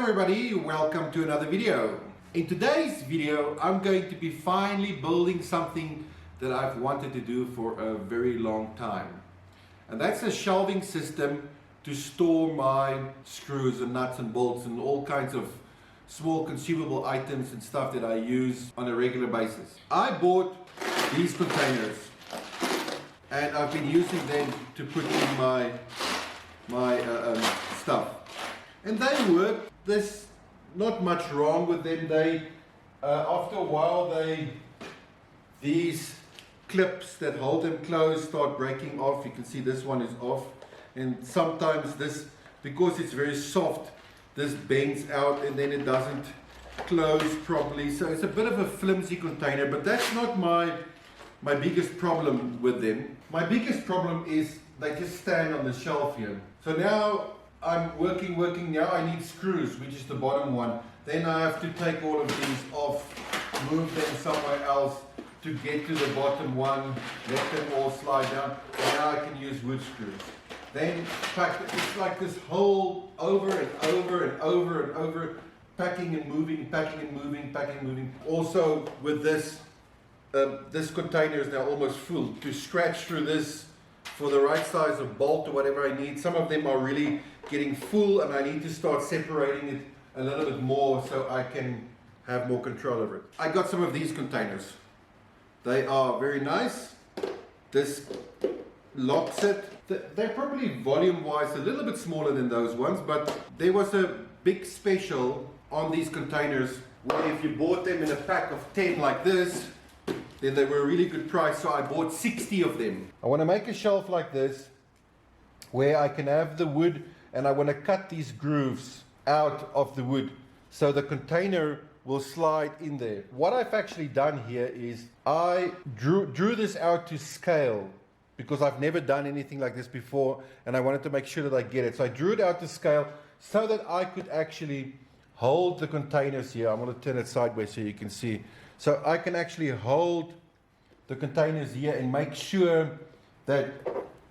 everybody, welcome to another video. In today's video I'm going to be finally building something that I've wanted to do for a very long time, and that's a shelving system to store my screws and nuts and bolts and all kinds of small consumable items and stuff that I use on a regular basis. I bought these containers and I've been using them to put in my stuff, and they work. There's not much wrong with them. They after a while these clips that hold them closed start breaking off. You can see this one is off, and sometimes this, because it's very soft, this bends out and then it doesn't close properly. So it's a bit of a flimsy container, but that's not my biggest problem with them. My biggest problem is they just stand on the shelf here. So now I'm working now. I need screws, which is the bottom one. Then I have to take all of these off, move them somewhere else to get to the bottom one, let them all slide down, and now I can use wood screws. Then it's like this whole over and over and over and over, packing and moving, packing and moving, packing and moving. Also with this, this container is now almost full. To scratch through this for the right size of bolt or whatever I need, some of them are really getting full and I need to start separating it a little bit more so I can have more control over it. I got some of these containers. They are very nice. This locks it. They're probably volume wise a little bit smaller than those ones, but there was a big special on these containers where if you bought them in a pack of 10 like this, then they were a really good price, so I bought 60 of them. I want to make a shelf like this where I can have the wood, and I want to cut these grooves out of the wood so the container will slide in there. What I've actually done here is I drew this out to scale because I've never done anything like this before and I wanted to make sure that I get it. So I drew it out to scale so that I could actually hold the containers here. I'm going to turn it sideways so you can see. So I can actually hold the containers here and make sure that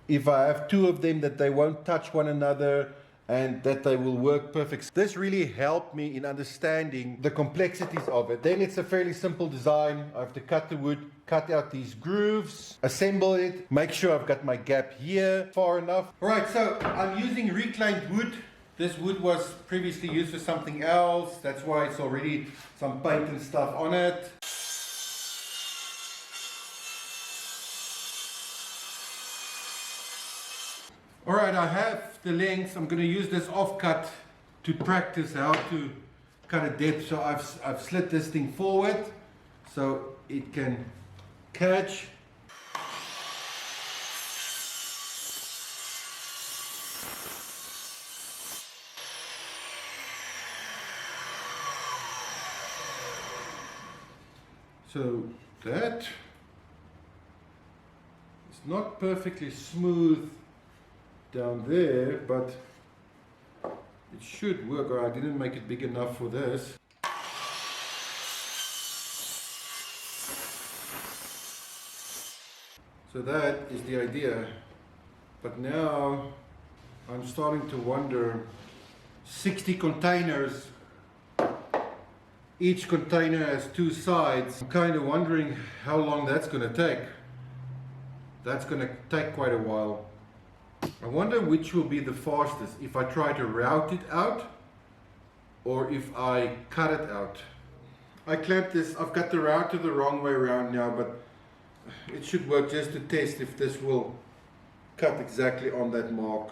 if I have two of them, that they won't touch one another and that they will work perfect. This really helped me in understanding the complexities of it. Then it's a fairly simple design. I have to cut the wood, cut out these grooves, assemble it, make sure I've got my gap here far enough. All right, so I'm using reclaimed wood. This wood was previously used for something else. That's why it's already some paint and stuff on it. All right, I have the length. I'm going to use this offcut to practice how to cut a depth. So I've slid this thing forward so it can catch. So that is not perfectly smooth down there, but it should work. Or I didn't make it big enough for this. So that is the idea. But now I'm starting to wonder, 60 containers, each container has two sides. I'm kind of wondering how long that's going to take. That's going to take quite a while. I wonder which will be the fastest, if I try to route it out or if I cut it out. I clamped this. I've got the router the wrong way around now, but it should work, just to test if this will cut exactly on that mark.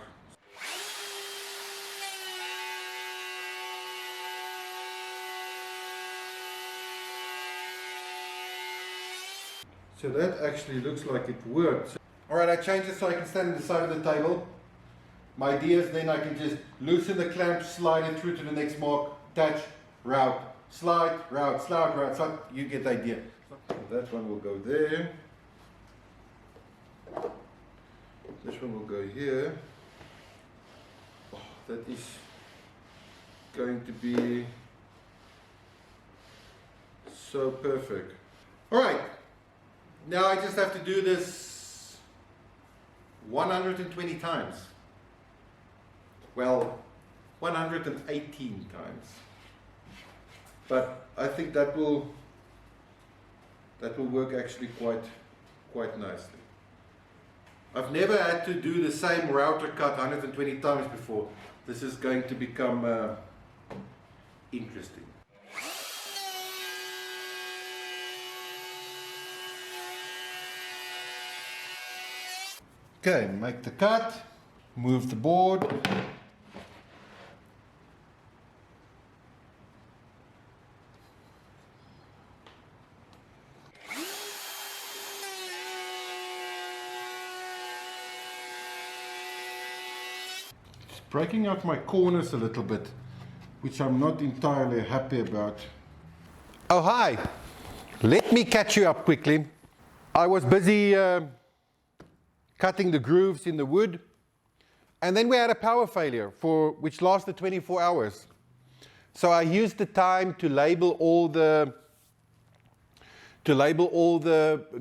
So that actually looks like it worked. Alright, I changed it so I can stand on the side of the table. My idea is then I can just loosen the clamp, slide it through to the next mark, touch, route, slide, route, slide, route, slide. You get the idea. So that one will go there. This one will go here. Oh, that is going to be so perfect. Alright. Now I just have to do this 120 times. Well, 118 times. But I think that will work actually quite nicely. I've never had to do the same router cut 120 times before. This is going to become interesting. Okay, make the cut, move the board. Just breaking out my corners a little bit, which I'm not entirely happy about. Oh, hi. Let me catch you up quickly. I was busy cutting the grooves in the wood, and then we had a power failure which lasted 24 hours. So I used the time to label all the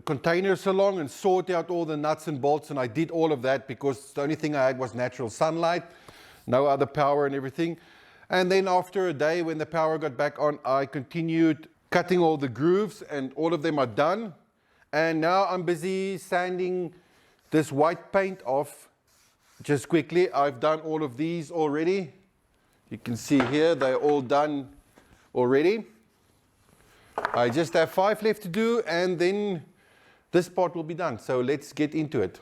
containers along and sort out all the nuts and bolts, and I did all of that because the only thing I had was natural sunlight, no other power and everything. And then after a day when the power got back on, I continued cutting all the grooves, and all of them are done. And now I'm busy sanding this white paint off just quickly. I've done all of these already. You can see here they're all done already. I just have 5 left to do, and then this part will be done. So let's get into it.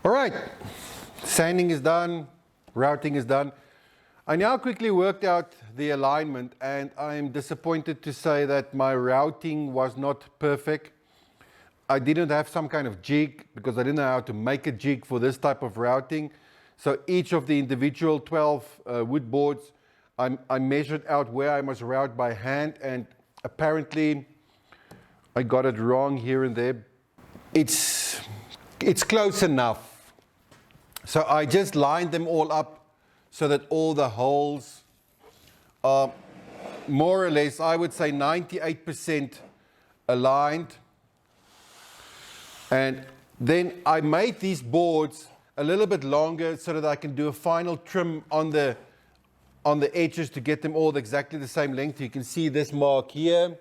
All right, sanding is done, routing is done. I now quickly worked out the alignment, and I am disappointed to say that my routing was not perfect. I didn't have some kind of jig because I didn't know how to make a jig for this type of routing. So each of the individual 12 wood boards, I measured out where I must route by hand, and apparently I got it wrong here and there. It's close enough. So I just lined them all up so that all the holes are more or less, I would say 98% aligned. And then I made these boards a little bit longer so that I can do a final trim on the edges to get them all exactly the same length. You can see this mark here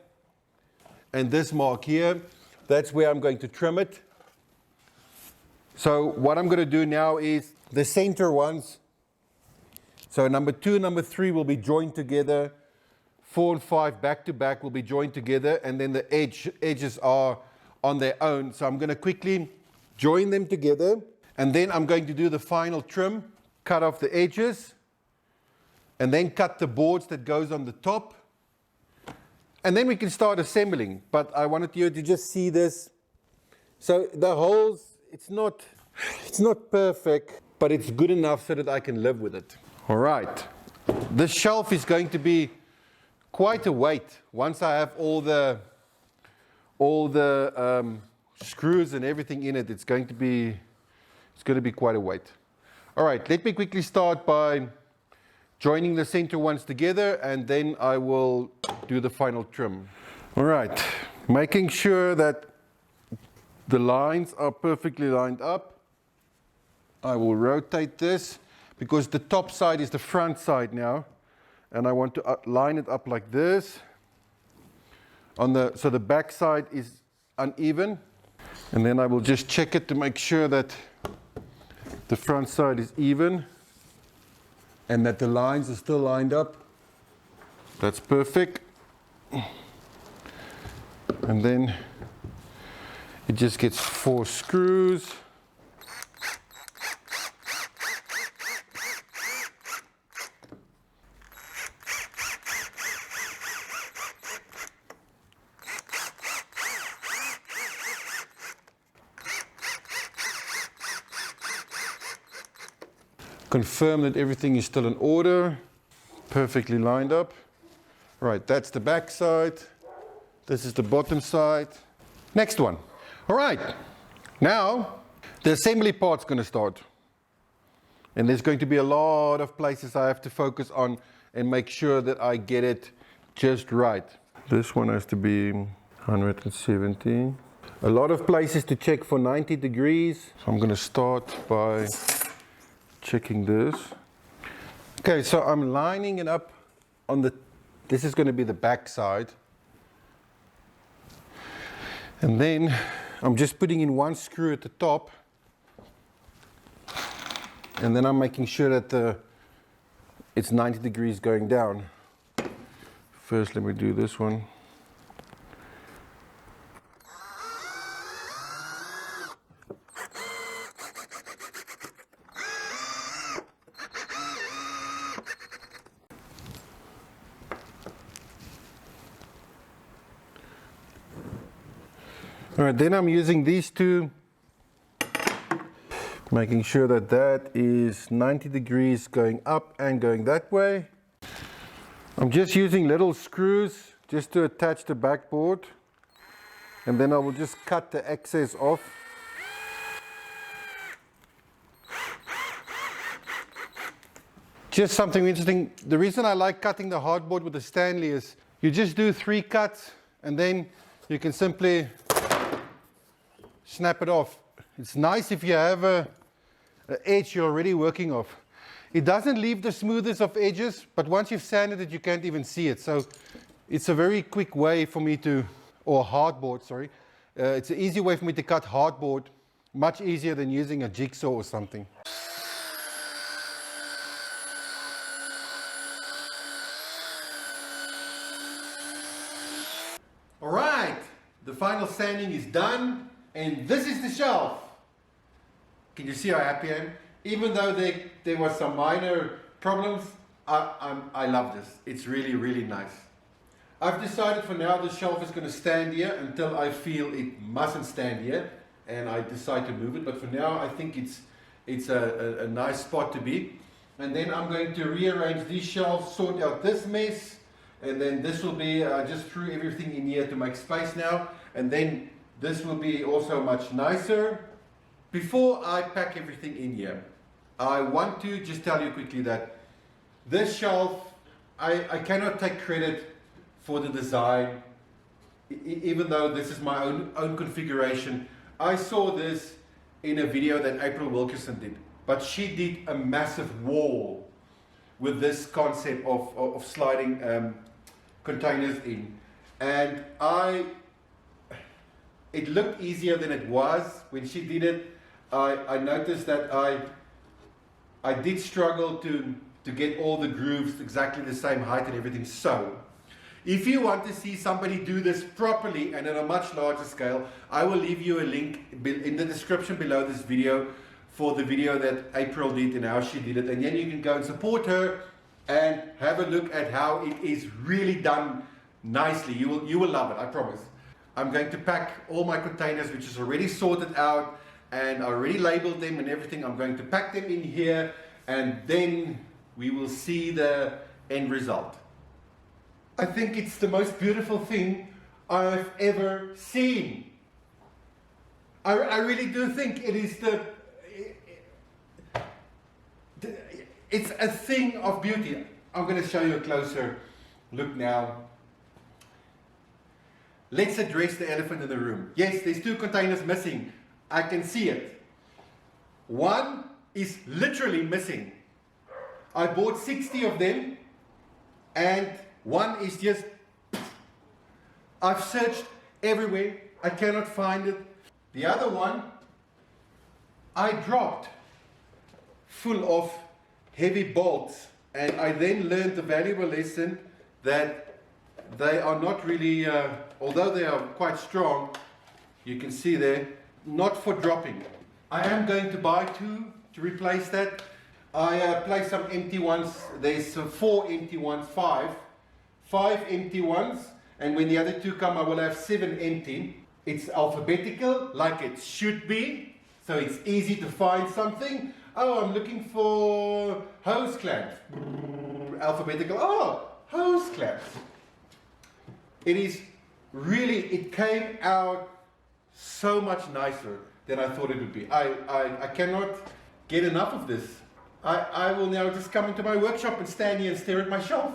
and this mark here. That's where I'm going to trim it. So what I'm going to do now is the center ones. So number 2, number 3 will be joined together. 4 and 5 back to back will be joined together, and then the edges are on their own. So I'm going to quickly join them together, and then I'm going to do the final trim, cut off the edges, and then cut the boards that goes on the top. And then we can start assembling. But I wanted you to just see this. So the holes, it's not perfect, but it's good enough so that I can live with it. All right. This shelf is going to be quite a weight once I have all the screws and everything in it. It's going to be quite a weight. All right. Let me quickly start by joining the center ones together, and then I will do the final trim. All right. Making sure that the lines are perfectly lined up. I will rotate this because the top side is the front side now, and I want to line it up like this. So the back side is uneven, and then I will just check it to make sure that the front side is even and that the lines are still lined up. That's perfect. And then it just gets 4 screws. Confirm that everything is still in order, perfectly lined up. Right, that's the back side. This is the bottom side. Next one. All right, now The assembly part's going to start. And there's going to be a lot of places I have to focus on and make sure that I get it just right. This one has to be 170. A lot of places to check for 90 degrees. So I'm going to start by checking this. Okay, so I'm lining it up on the, this is going to be the back side. And then I'm just putting in one screw at the top. And then I'm making sure that it's 90 degrees going down. First, let me do this one. All right, then I'm using these two, making sure that that is 90 degrees going up and going that way. I'm just using little screws just to attach the backboard, and then I will just cut the excess off. Just something interesting, the reason I like cutting the hardboard with the Stanley is you just do 3 cuts and then you can simply snap it off. It's nice if you have an edge you're already working off. It doesn't leave the smoothest of edges, but once you've sanded it, you can't even see it. So it's a very quick way for me to, or hardboard, sorry. It's an easy way for me to cut hardboard, much easier than using a jigsaw or something. All right, the final sanding is done. And this is the shelf. Can you see how happy I am? Even though there was some minor problems, I love this. It's really, really nice. I've decided for now the shelf is going to stand here until I feel it mustn't stand here, and I decide to move it. But for now, I think it's a nice spot to be. And then I'm going to rearrange these shelves, sort out this mess, and then this will be, I just threw everything in here to make space now, and then this will be also much nicer. Before I pack everything in here, I want to just tell you quickly that this shelf, I cannot take credit for the design, even though this is my own configuration. I saw this in a video that April Wilkerson did, but she did a massive wall with this concept of sliding containers in. And it looked easier than it was when she did it. I noticed that I did struggle to get all the grooves exactly the same height and everything. So, if you want to see somebody do this properly and on a much larger scale, I will leave you a link in the description below this video for the video that April did and how she did it. And then you can go and support her and have a look at how it is really done nicely. You will love it, I promise. I'm going to pack all my containers, which is already sorted out, and I already labeled them and everything. I'm going to pack them in here, and then we will see the end result. I think it's the most beautiful thing I've ever seen. I really do think it is it's a thing of beauty. I'm going to show you a closer look now. Let's address the elephant in the room. Yes, there's 2 containers missing. I can see it. One is literally missing. I bought 60 of them, and one is just, I've searched everywhere. I cannot find it. The other one, I dropped full of heavy bolts, and I then learned the valuable lesson that they are not really, although they are quite strong, you can see there, not for dropping. I am going to buy 2 to replace that. I placed some empty ones. There's 4 empty ones, 5 empty ones, and when the other 2 come, I will have 7 empty. It's alphabetical, like it should be, so it's easy to find something. Oh, I'm looking for hose clamps. Alphabetical. Oh, hose clamps. It is really, it came out so much nicer. than I thought it would be. I cannot get enough of this. I will now just come into my workshop and stand here and stare at my shelf.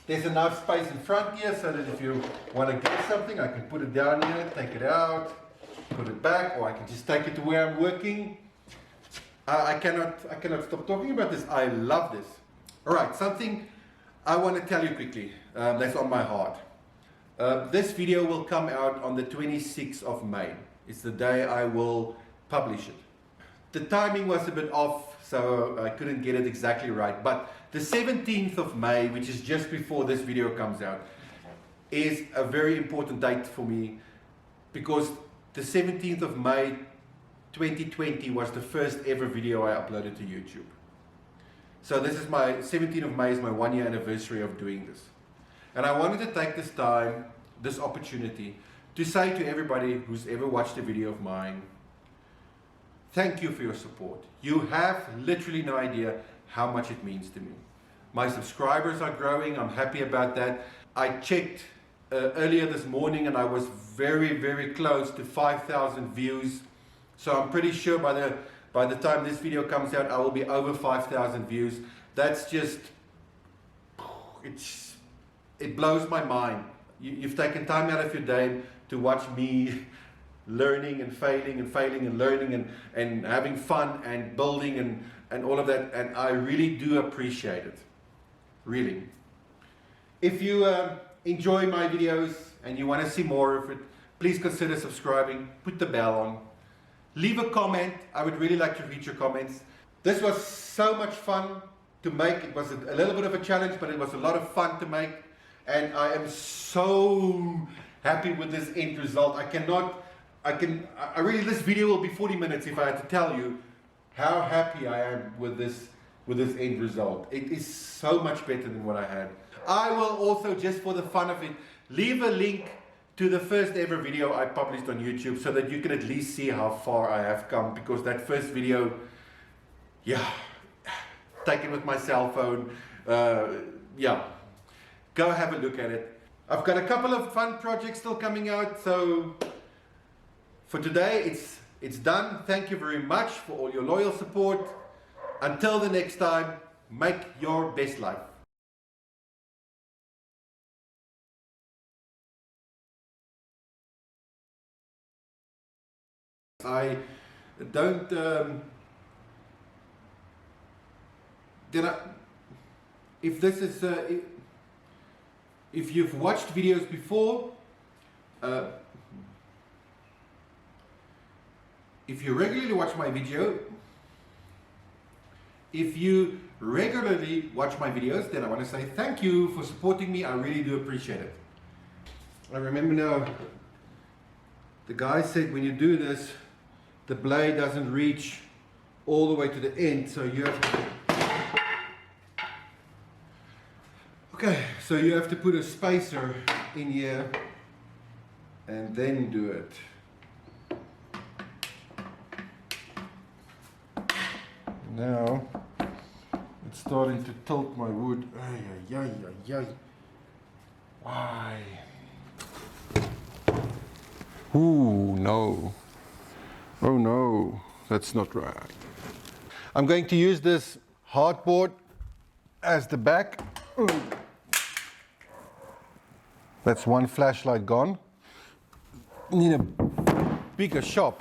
There's enough space in front here so that if you want to get something, I can put it down here, take it out, put it back, or I can just take it to where I'm working. I cannot stop talking about this. I love this. All right, something I want to tell you quickly that's on my heart. This video will come out on the 26th of May. It's the day I will publish it. The timing was a bit off, so I couldn't get it exactly right. But the 17th of May, which is just before this video comes out, is a very important date for me because the 17th of May 2020 was the first ever video I uploaded to YouTube. So this is my 17th of May is my 1 year anniversary of doing this. And I wanted to take this time, this opportunity, to say to everybody who's ever watched a video of mine, thank you for your support. You have literally no idea how much it means to me. My subscribers are growing, I'm happy about that. I checked earlier this morning and I was very, very close to 5,000 views. So I'm pretty sure by the time this video comes out, I will be over 5,000 views. That's just, it blows my mind. You've taken time out of your day to watch me learning and failing and learning and having fun and building and all of that. And I really do appreciate it. Really. If you enjoy my videos and you want to see more of it, please consider subscribing, put the bell on. Leave a comment. I would really like to read your comments. This was so much fun to make. It was a little bit of a challenge, but it was a lot of fun to make. And I am so happy with this end result. This video will be 40 minutes if I had to tell you how happy I am with this end result. It is so much better than what I had. I will also, just for the fun of it, leave a link to the first ever video I published on YouTube so that you can at least see how far I have come, because that first video, yeah, taken with my cell phone, yeah, go have a look at it. I've got a couple of fun projects still coming out, so for today it's done. Thank you very much for all your loyal support. Until the next time, make your best life. I don't if this is if you've watched videos before, if you regularly watch my videos, then I want to say thank you for supporting me. I really do appreciate it. I remember now, the guy said when you do this, the blade doesn't reach all the way to the end, so you have to, okay, so you have to put a spacer in here and then do it. Now it's starting to tilt my wood. Ay, ay, ay, ay. Why? Ooh, no. Oh no, that's not right. I'm going to use this hardboard as the back. Ooh. That's one flashlight gone. Need a bigger shop.